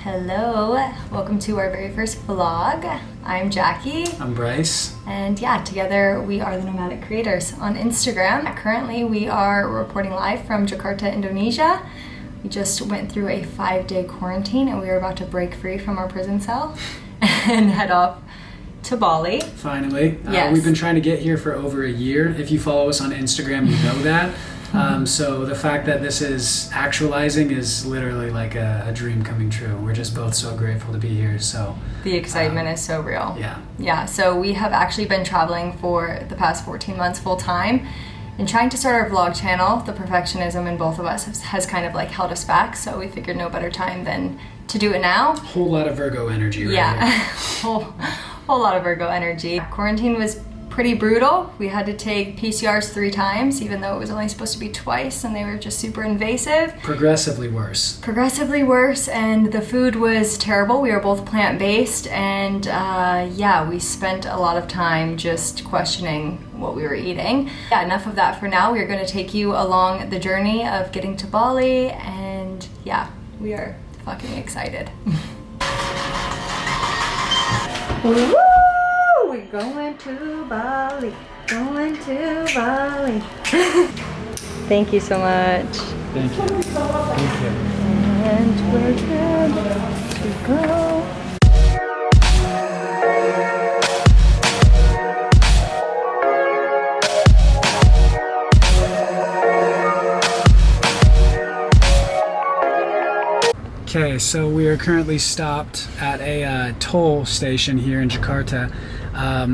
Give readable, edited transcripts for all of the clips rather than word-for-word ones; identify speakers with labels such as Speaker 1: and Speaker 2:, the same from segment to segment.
Speaker 1: Hello, welcome to our very first vlog. I'm Jackie.
Speaker 2: I'm Bryce.
Speaker 1: And yeah, together we are the Nomadic Creators on Instagram. Currently we are reporting live from Jakarta, Indonesia. We just went through a 5-day quarantine and we are about to break free from our prison cell and head off to Bali.
Speaker 2: Finally.
Speaker 1: Yes.
Speaker 2: We've been trying to get here for over a year. If you follow us on Instagram, you know that. So the fact that this is actualizing is literally like a dream coming true. We're just both so grateful to be here. So
Speaker 1: the excitement is so real.
Speaker 2: Yeah.
Speaker 1: So we have actually been traveling for the past 14 months full time and trying to start our vlog channel. The perfectionism in both of us has kind of like held us back. So we figured no better time than to do it now.
Speaker 2: Whole lot of Virgo energy right here.
Speaker 1: whole lot of Virgo energy. Quarantine was pretty brutal. We had to take PCRs 3 times, even though it was only supposed to be twice, and they were just super invasive.
Speaker 2: Progressively worse,
Speaker 1: and the food was terrible. We were both plant-based, and yeah, we spent a lot of time just questioning what we were eating. Yeah, enough of that for now. We are going to take you along the journey of getting to Bali, and yeah, we are fucking excited. Woo! We're going to Bali, going to Bali. Thank you so much.
Speaker 2: Thank you. Thank you.
Speaker 1: And we're good to go.
Speaker 2: Okay, so we are currently stopped at a toll station here in Jakarta.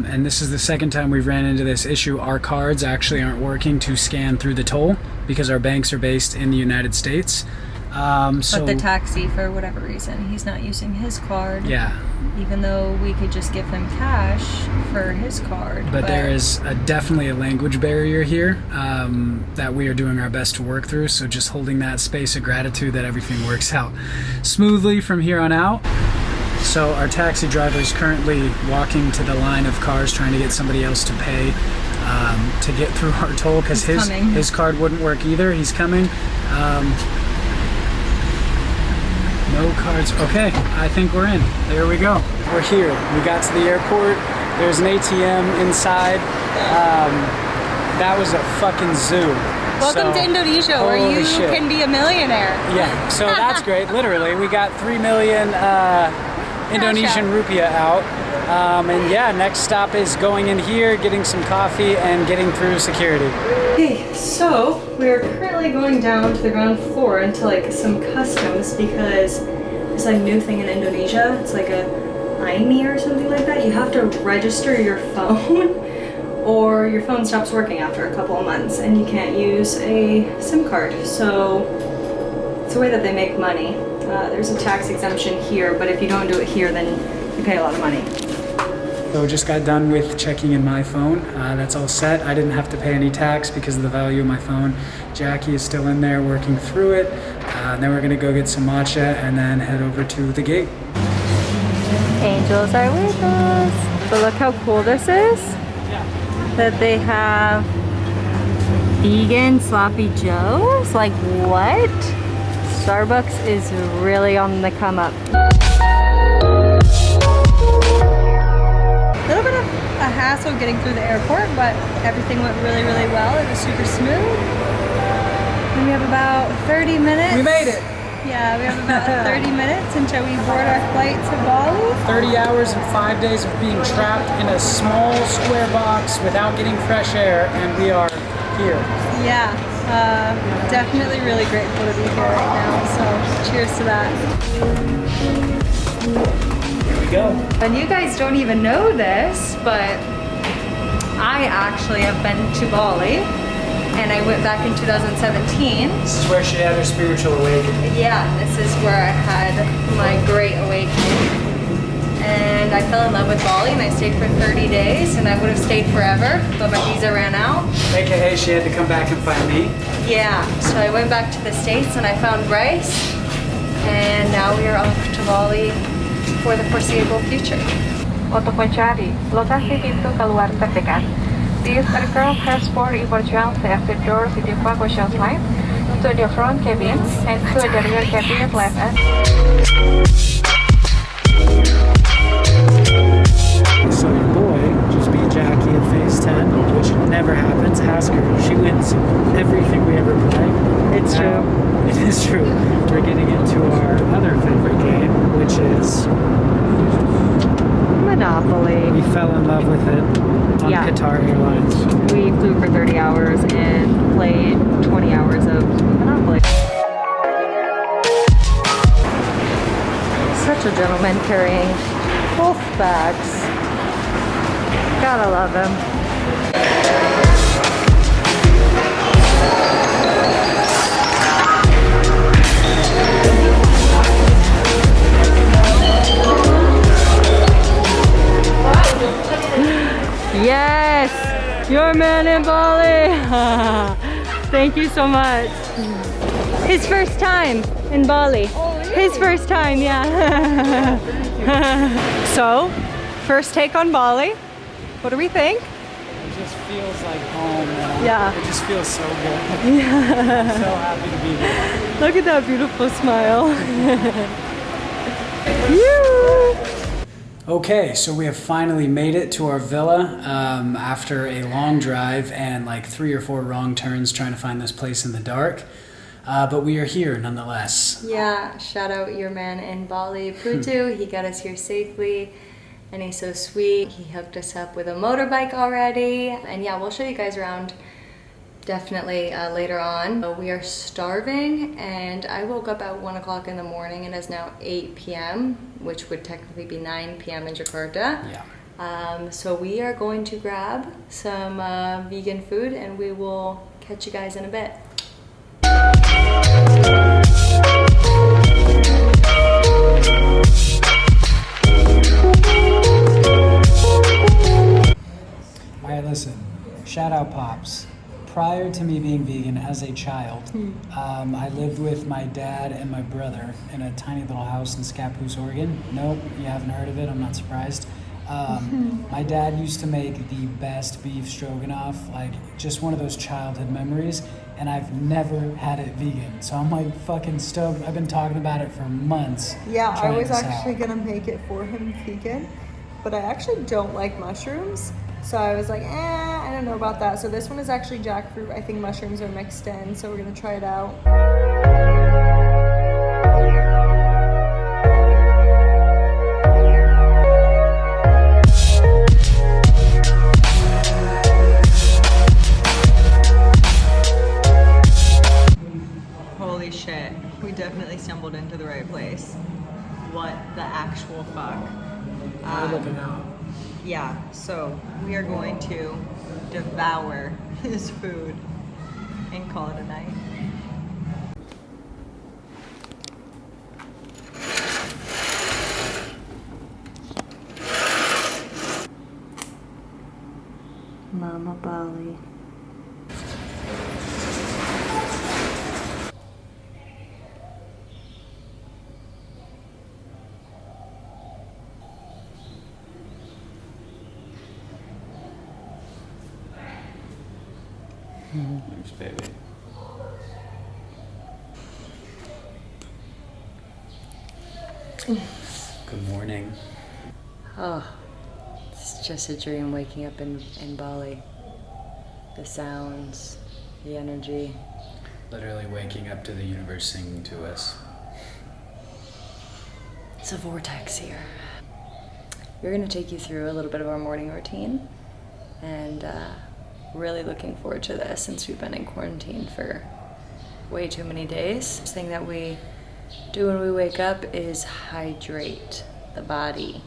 Speaker 2: And this is the second time we've ran into this issue. Our cards actually aren't working to scan through the toll because our banks are based in the United States.
Speaker 1: But the taxi, for whatever reason, he's not using his card.
Speaker 2: Yeah.
Speaker 1: Even though we could just give him cash for his card.
Speaker 2: But there is definitely a language barrier here that we are doing our best to work through. So just holding that space of gratitude that everything works out smoothly from here on out. So our taxi driver is currently walking to the line of cars trying to get somebody else to pay to get through our toll because his card wouldn't work either. He's coming. No cards. Okay, I think we're in. There we go. We're here. We got to the airport. There's an ATM inside. That was a fucking zoo.
Speaker 1: Welcome to Indonesia, where you can be a millionaire.
Speaker 2: Yeah, so that's great. Literally, we got 3 million Indonesian rupiah out. And yeah, next stop is going in here, getting some coffee, and getting through security.
Speaker 1: Okay, so we're currently going down to the ground floor into like some customs because it's a new thing in Indonesia. It's like a IMEI or something like that. You have to register your phone or your phone stops working after a couple of months and you can't use a SIM card. So it's a way that they make money. There's a tax exemption here, but if you don't do it here, then you pay a lot of money.
Speaker 2: So just got done with checking in my phone. That's all set. I didn't have to pay any tax because of the value of my phone. Jackie is still in there working through it. Then we're gonna go get some matcha and then head over to the gate.
Speaker 1: Angels are with us. So look how cool this is.
Speaker 2: Yeah.
Speaker 1: That they have vegan sloppy joes. Like what? Starbucks is really on the come up. A little bit of a hassle getting through the airport, but everything went really, really well. It was super smooth. And we have about 30 minutes.
Speaker 2: We made it!
Speaker 1: Yeah, we have about 30 minutes until we board our flight to Bali.
Speaker 2: 30 hours and 5 days of being trapped in a small square box without getting fresh air, and we are here.
Speaker 1: Yeah, definitely really grateful to be here right now, so cheers to that.
Speaker 2: Go.
Speaker 1: And you guys don't even know this, but I actually have been to Bali and I went back in 2017.
Speaker 2: This is where she had her spiritual awakening.
Speaker 1: Yeah, this is where I had my great awakening. And I fell in love with Bali and I stayed for 30 days and I would have stayed forever, but my visa ran out.
Speaker 2: AKA she had to come back and find me.
Speaker 1: Yeah, so I went back to the States and I found Bryce and now we are off to Bali for the foreseeable future.
Speaker 3: Untuk mencari lokasi pintu keluar terdekat, this aircraft has 4 emergency exit doors in the evacuation line to the front cabin and to the rear cabin left.
Speaker 2: So your boy just beat Jackie at phase 10, which never happens. Ask her. She wins everything we ever play.
Speaker 1: It's
Speaker 2: true. It is true. We're getting into our other favorite game, which is
Speaker 1: Monopoly.
Speaker 2: we fell in love with it on
Speaker 1: Yeah.
Speaker 2: Qatar Airlines.
Speaker 1: We flew for 30 hours and played 20 hours of Monopoly. Such a gentleman carrying both bags. Gotta love him. Yes! Your man in Bali! Thank you so much. His first time in Bali. His first time, yeah. So, first take on Bali. What do we think?
Speaker 2: It just feels like home now.
Speaker 1: Yeah.
Speaker 2: It just feels so good.
Speaker 1: Yeah.
Speaker 2: So happy to be here.
Speaker 1: Look at that beautiful smile. You.
Speaker 2: Okay, so we have finally made it to our villa after a long drive and like 3 or 4 wrong turns trying to find this place in the dark. But we are here nonetheless.
Speaker 1: Yeah, shout out your man in Bali, Putu. He got us here safely and he's so sweet. He hooked us up with a motorbike already. And yeah, we'll show you guys around definitely later on. We are starving and I woke up at 1 o'clock in the morning and it's now 8 p.m., which would technically be 9 p.m. in Jakarta.
Speaker 2: Yeah.
Speaker 1: So we are going to grab some vegan food and we will catch you guys in a bit.
Speaker 2: Alright, listen. Shout out Pops. Prior to me being vegan as a child, I lived with my dad and my brother in a tiny little house in Scappoose, Oregon. Nope, you haven't heard of it, I'm not surprised. My dad used to make the best beef stroganoff, like just one of those childhood memories, and I've never had it vegan. So I'm like fucking stoked. I've been talking about it for months.
Speaker 4: Yeah, I
Speaker 2: trying
Speaker 4: was
Speaker 2: this
Speaker 4: actually
Speaker 2: out.
Speaker 4: gonna make it for him vegan, but I actually don't like mushrooms. So I was like, I don't know about that. So this one is actually jackfruit. I think mushrooms are mixed in, so we're gonna try it out. Holy shit, we definitely stumbled into the right place. What the actual fuck?
Speaker 2: We're looking out.
Speaker 4: Yeah, so we are going to devour his food and call it a night.
Speaker 1: Mama Bali.
Speaker 5: Thanks, baby.
Speaker 2: Good morning.
Speaker 1: Oh, it's just a dream waking up in Bali. The sounds, the energy.
Speaker 2: Literally waking up to the universe singing to us.
Speaker 1: It's a vortex here. We're gonna take you through a little bit of our morning routine and really looking forward to this since we've been in quarantine for way too many days. First thing that we do when we wake up is hydrate the body.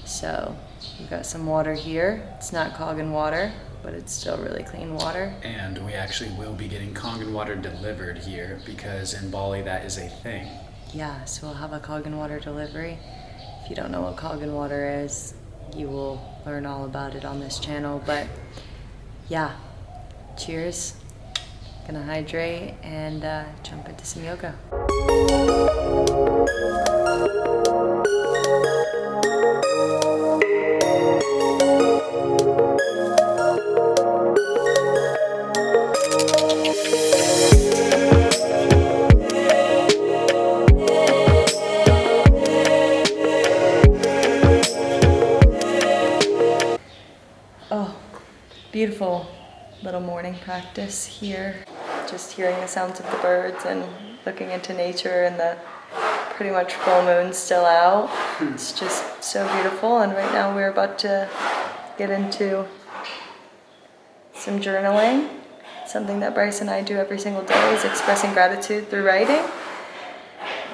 Speaker 1: So we've got some water here. It's not Kangen water, but it's still really clean water.
Speaker 2: And we actually will be getting Kangen water delivered here because in Bali that is a thing.
Speaker 1: Yeah, so we'll have a Kangen water delivery. If you don't know what Kangen water is, you will learn all about it on this channel. But yeah, cheers. Gonna hydrate and jump into some yoga.
Speaker 4: beautiful little morning practice here. Just hearing the sounds of the birds and looking into nature and the pretty much full moon still out. It's just so beautiful, and right now we're about to get into some journaling. Something that Bryce and I do every single day is expressing gratitude through writing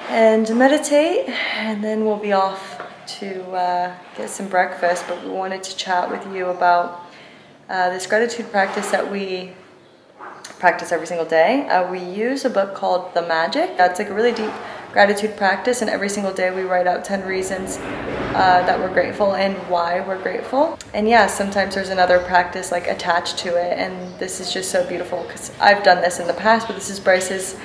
Speaker 4: and meditate, and then we'll be off to get some breakfast. But we wanted to chat with you about this gratitude practice that we practice every single day. We use a book called The Magic. It's like a really deep gratitude practice, and every single day we write out 10 reasons that we're grateful and why we're grateful. And yeah, sometimes there's another practice like attached to it, and this is just so beautiful because I've done this in the past, but this is Bryce's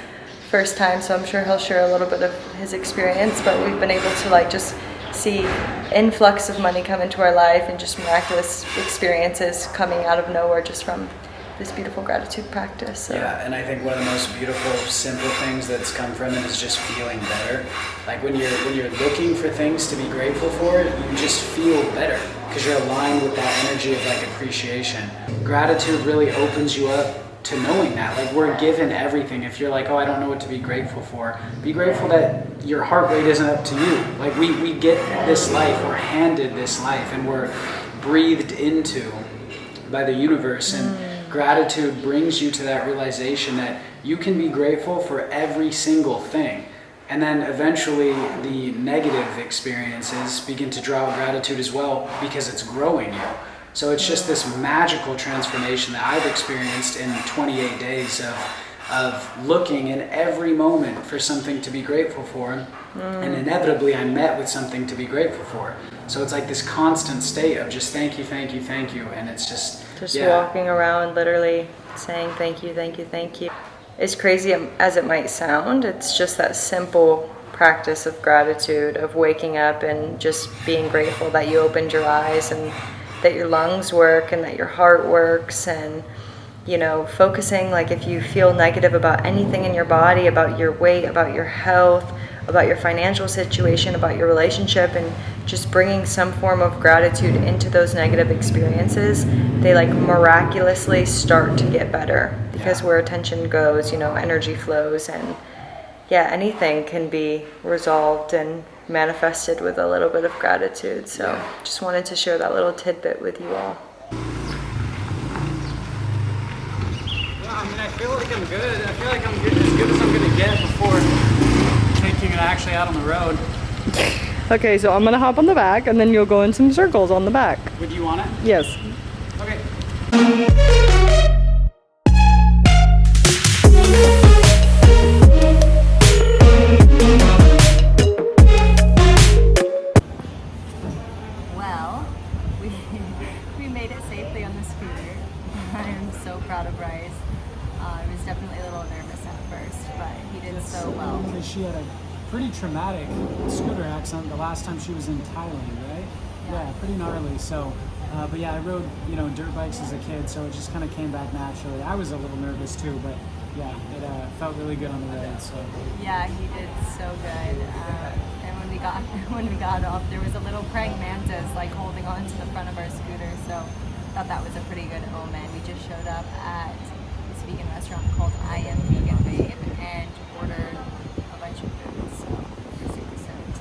Speaker 4: first time, so I'm sure he'll share a little bit of his experience. But we've been able to like just see influx of money come into our life and just miraculous experiences coming out of nowhere just from this beautiful gratitude practice. So.
Speaker 2: Yeah, and I think one of the most beautiful, simple things that's come from it is just feeling better. Like when you're looking for things to be grateful for, you just feel better because you're aligned with that energy of like appreciation. Gratitude really opens you up to knowing that. Like we're given everything. If you're like, oh, I don't know what to be grateful for, be grateful that your heart rate isn't up to you. Like we get this life, we're handed this life, and we're breathed into by the universe. And gratitude brings you to that realization that you can be grateful for every single thing. And then eventually the negative experiences begin to draw out gratitude as well because it's growing you. So it's just this magical transformation that I've experienced in 28 days of looking in every moment for something to be grateful for. And inevitably I met with something to be grateful for. So it's like this constant state of just thank you, thank you, thank you. And it's just
Speaker 4: walking around literally saying thank you, thank you, thank you. As crazy as it might sound, it's just that simple practice of gratitude, of waking up and just being grateful that you opened your eyes and that your lungs work and that your heart works. And you know, focusing, like if you feel negative about anything in your body, about your weight, about your health, about your financial situation, about your relationship, and just bringing some form of gratitude into those negative experiences, they like miraculously start to get better because where attention goes, you know, energy flows. And yeah, anything can be resolved and manifested with a little bit of gratitude. So just wanted to share that little tidbit with you all.
Speaker 2: I mean, I feel like I'm good. I feel like I'm good, as good as I'm going to get before taking it actually out on the road.
Speaker 4: Okay, so I'm going to hop on the back and then you'll go in some circles on the back.
Speaker 2: Would you want it?
Speaker 4: Yes.
Speaker 2: Okay.
Speaker 1: Well, we made it safely on the scooter. I am so proud of Bryce. I was definitely a little nervous at first, but he did so well.
Speaker 2: Because she had a pretty traumatic scooter accident the last time she was in Thailand, right? Yeah, pretty gnarly. So, but yeah, I rode, you know, dirt bikes as a kid, so it just kind of came back naturally. I was a little nervous too, but yeah, it felt really good on the road. So
Speaker 1: Yeah, he did so good. And when we got off, there was a little praying mantis like holding on to the front of our scooter. So I thought that was a pretty good omen. We just showed up at this vegan restaurant called I Am Vegan Babe and ordered a bunch of food. So we're super stoked.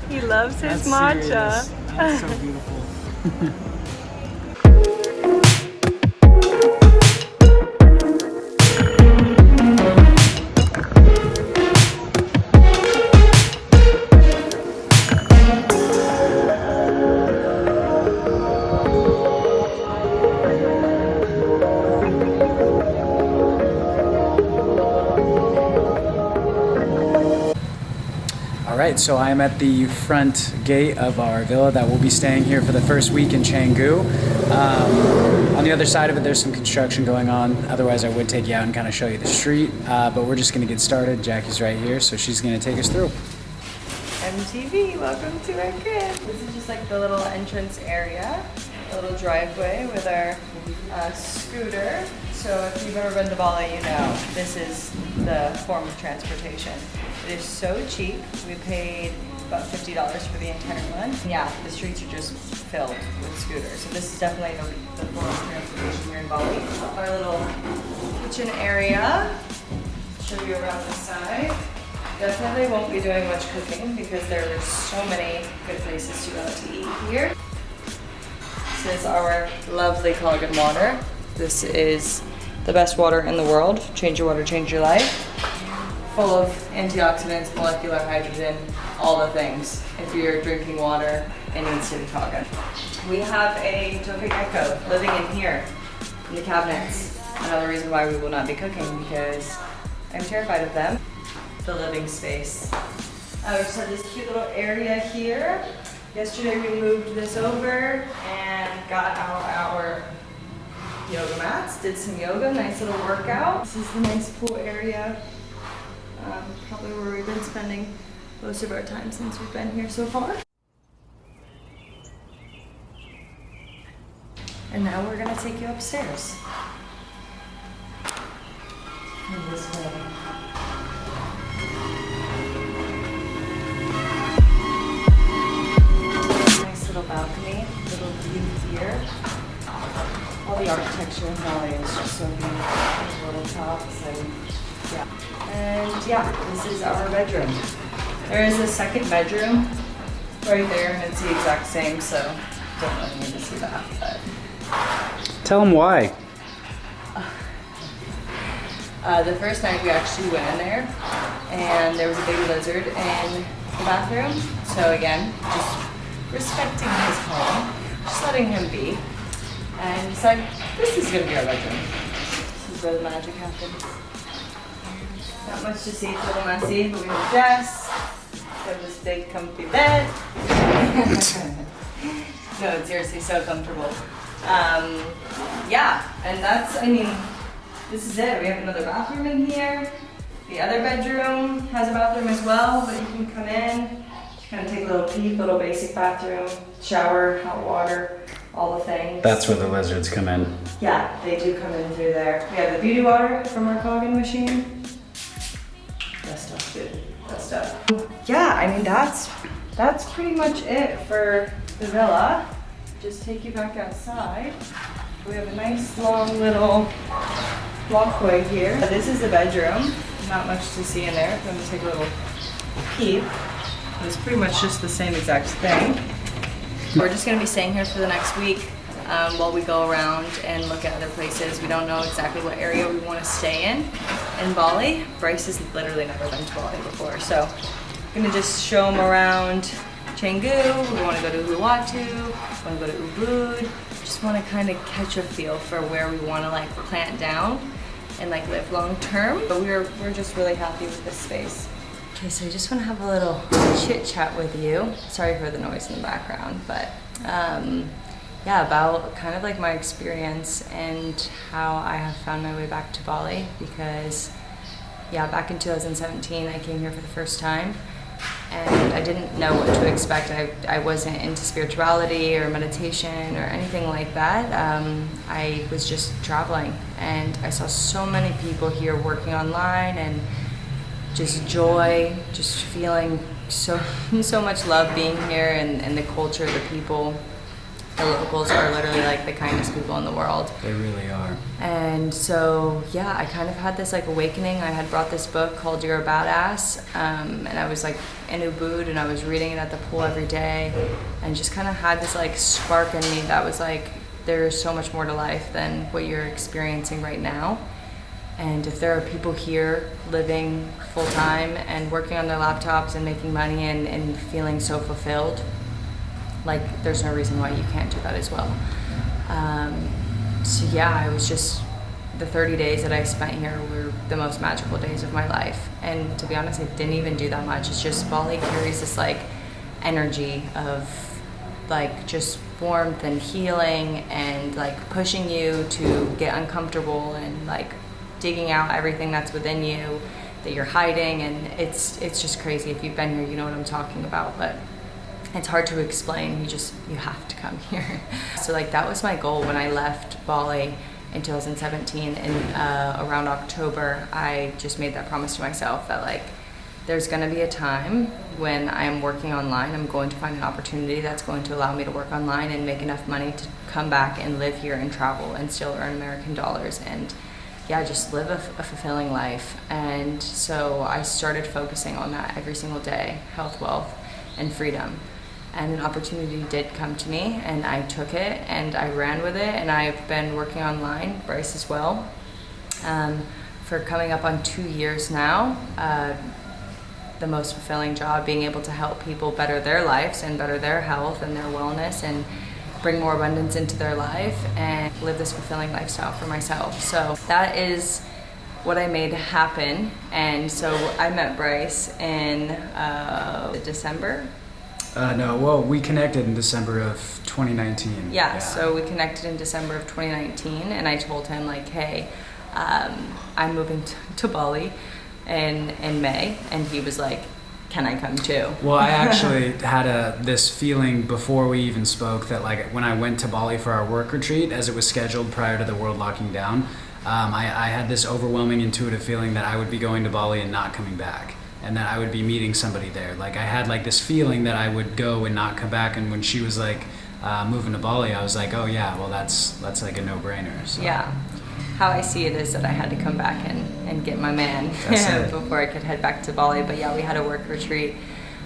Speaker 1: He loves his matcha.
Speaker 2: Serious. That's so beautiful. Alright, so I am at the front gate of our villa that we'll be staying here for the first week in Canggu. On the other side of it, there's some construction going on. Otherwise, I would take you out and kind of show you the street. But we're just going to get started. Jackie's right here, so she's going to take us through.
Speaker 4: MTV, welcome to our crib. This is just like the little entrance area, a little driveway with our scooter. So if you've ever been to Bali, you know this is the form of transportation. It is so cheap. We paid about $50 for the entire one. Yeah, the streets are just filled with scooters. So this is definitely the form of transportation here in Bali. Our little kitchen area. Show you around the side. Definitely won't be doing much cooking because there are so many good places to go to eat here. This is our lovely Kangen water. This is the best water in the world. Change your water, change your life. Full of antioxidants, molecular hydrogen, all the things. If you're drinking water, it needs to be Kangen. We have a tokay gecko living in here, in the cabinets. Another reason why we will not be cooking because I'm terrified of them. The living space. We just have this cute little area here. Yesterday we moved this over and got out our yoga mats, did some yoga, nice little workout. This is the nice pool area. Probably where we've been spending most of our time since we've been here so far. And now we're gonna take you upstairs. In this way. Nice little balcony, little view here. All the architecture in Bali is just so beautiful. Little tops and yeah. And yeah, this is our bedroom. There is a second bedroom right there, and it's the exact same, so don't really need to see that. But
Speaker 2: Tell them why.
Speaker 4: The first night we actually went in there, and there was a big lizard in the bathroom. So again, just respecting his home, just letting him be. And he's like, this is gonna be our bedroom. This is where the magic happens. Not much to see, it's a little messy, but we have a desk. We have this big comfy bed. No, it's seriously so comfortable. Yeah, and that's, I mean, this is it. We have another bathroom in here. The other bedroom has a bathroom as well, but you can come in, kind of take a little peek, little basic bathroom, shower, hot water, all the things.
Speaker 2: That's where the lizards come in.
Speaker 4: Yeah, they do come in through there. We have the beauty water from our Kangen machine. That stuff's good. That stuff. Yeah, I mean that's pretty much it for the villa. Just take you back outside. We have a nice long little walkway here. This is the bedroom. Not much to see in there. I'm gonna take a little peep. It's pretty much just the same exact thing. We're just gonna be staying here for the next week while we go around and look at other places. We don't know exactly what area we want to stay in Bali. Bryce has literally never been to Bali before, so I'm gonna just show him around Canggu. We want to go to Uluwatu. Want to go to Ubud. Just want to kind of catch a feel for where we want to like plant down and like live long term. But we're just really happy with this space. Okay, so I just want to have a little chit chat with you. Sorry for the noise in the background, but yeah, about kind of like my experience and how I have found my way back to Bali. Because yeah, back in 2017 I came here for the first time and I didn't know what to expect. I wasn't into spirituality or meditation or anything like that. I was just traveling and I saw so many people here working online and just joy, just feeling so much love being here, and the culture, the people, the locals are literally like the kindest people in the world.
Speaker 2: They really are.
Speaker 4: And so yeah, I kind of had this like awakening. I had brought this book called You're a Badass, and I was like in Ubud and I was reading it at the pool every day, and just kind of had this like spark in me that was like, there's so much more to life than what you're experiencing right now. And if there are people here living full time and working on their laptops and making money and feeling so fulfilled, like there's no reason why you can't do that as well. So yeah, I was just, the 30 days that I spent here were the most magical days of my life. And to be honest, I didn't even do that much. It's just Bali carries this like energy of like just warmth and healing and like pushing you to get uncomfortable and like digging out everything that's within you that you're hiding. And it's just crazy. If you've been here, you know what I'm talking about, but it's hard to explain. You have to come here. So like that was my goal when I left Bali in 2017, and around October I just made that promise to myself that like there's going to be a time when I'm working online, I'm going to find an opportunity that's going to allow me to work online and make enough money to come back and live here and travel and still earn American dollars and yeah, just live a fulfilling life. And so I started focusing on that every single day, health, wealth, and freedom. And an opportunity did come to me, and I took it and I ran with it, and I've been working online, Bryce as well, for coming up on 2 years now. The most fulfilling job, being able to help people better their lives and better their health and their wellness and bring more abundance into their life and live this fulfilling lifestyle for myself. So that is what I made happen. And so I met Bryce in December.
Speaker 2: We connected in December of 2019.
Speaker 4: Yeah, so we connected in December of 2019, and I told him like, hey, I'm moving to Bali in May, and he was like, can I come too?
Speaker 2: Well, I actually had this feeling before we even spoke that like when I went to Bali for our work retreat, as it was scheduled prior to the world locking down, I had this overwhelming intuitive feeling that I would be going to Bali and not coming back, and that I would be meeting somebody there. Like I had like this feeling that I would go and not come back, and when she was like moving to Bali, I was like, oh yeah, well that's like a no-brainer. So.
Speaker 4: Yeah. How I see it is that I had to come back and get my man before I could head back to Bali. But yeah, we had a work retreat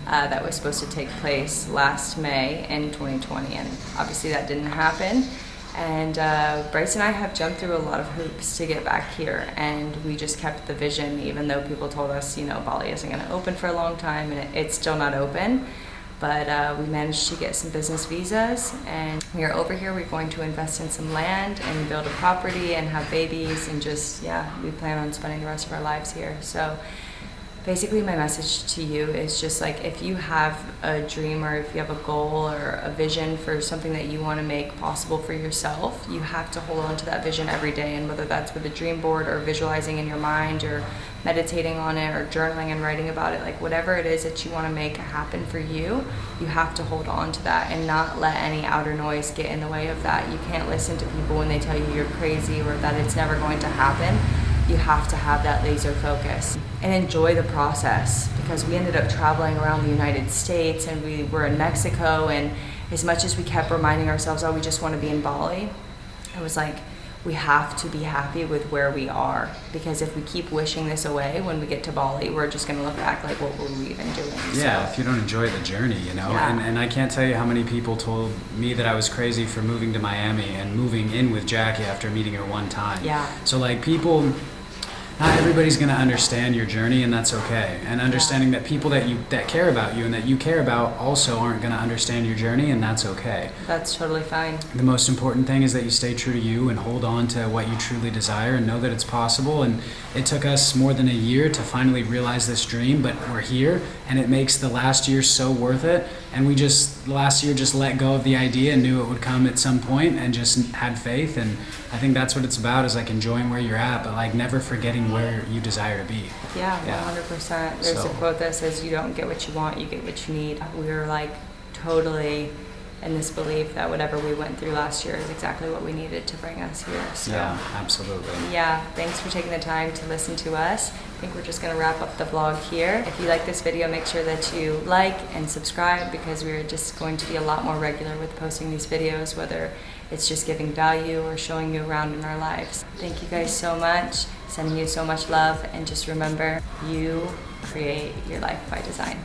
Speaker 4: that was supposed to take place last May in 2020, and obviously that didn't happen. And Bryce and I have jumped through a lot of hoops to get back here, and we just kept the vision, even though people told us, Bali isn't going to open for a long time, and it's still not open. But we managed to get some business visas, and we are over here. We're going to invest in some land and build a property and have babies, and just, we plan on spending the rest of our lives here. So basically my message to you is just like, if you have a dream or if you have a goal or a vision for something that you want to make possible for yourself, you have to hold on to that vision every day. And whether that's with a dream board or visualizing in your mind or meditating on it or journaling and writing about it, like whatever it is that you want to make happen for you, you have to hold on to that and not let any outer noise get in the way of that. You can't listen to people when they tell you you're crazy or that it's never going to happen. You have to have that laser focus and enjoy the process, because we ended up traveling around the United States and we were in Mexico, and as much as we kept reminding ourselves, oh, we just want to be in Bali, it was like, we have to be happy with where we are, because if we keep wishing this away, when we get to Bali, we're just going to look back like, what were we even doing?
Speaker 2: Yeah, if you don't enjoy the journey,
Speaker 4: Yeah.
Speaker 2: And I can't tell you how many people told me that I was crazy for moving to Miami and moving in with Jackie after meeting her one time.
Speaker 4: Yeah.
Speaker 2: So like people, not everybody's going to understand your journey, and that's okay. And understanding that people that care about you and that you care about also aren't going to understand your journey, and that's okay.
Speaker 4: That's totally fine.
Speaker 2: The most important thing is that you stay true to you and hold on to what you truly desire and know that it's possible. And it took us more than a year to finally realize this dream, but we're here, and it makes the last year so worth it. And we last year just let go of the idea and knew it would come at some point and just had faith. And I think that's what it's about, is like enjoying where you're at, but like never forgetting where you desire to be.
Speaker 4: Yeah, 100%. There's a quote that says, you don't get what you want, you get what you need. We were like totally in this belief that whatever we went through last year is exactly what we needed to bring us here. So,
Speaker 2: yeah, absolutely.
Speaker 4: Yeah, thanks for taking the time to listen to us. I think we're just going to wrap up the vlog here. If you like this video, make sure that you like and subscribe, because we're just going to be a lot more regular with posting these videos, whether it's just giving value or showing you around in our lives. Thank you guys so much. Sending you so much love, and just remember, you create your life by design.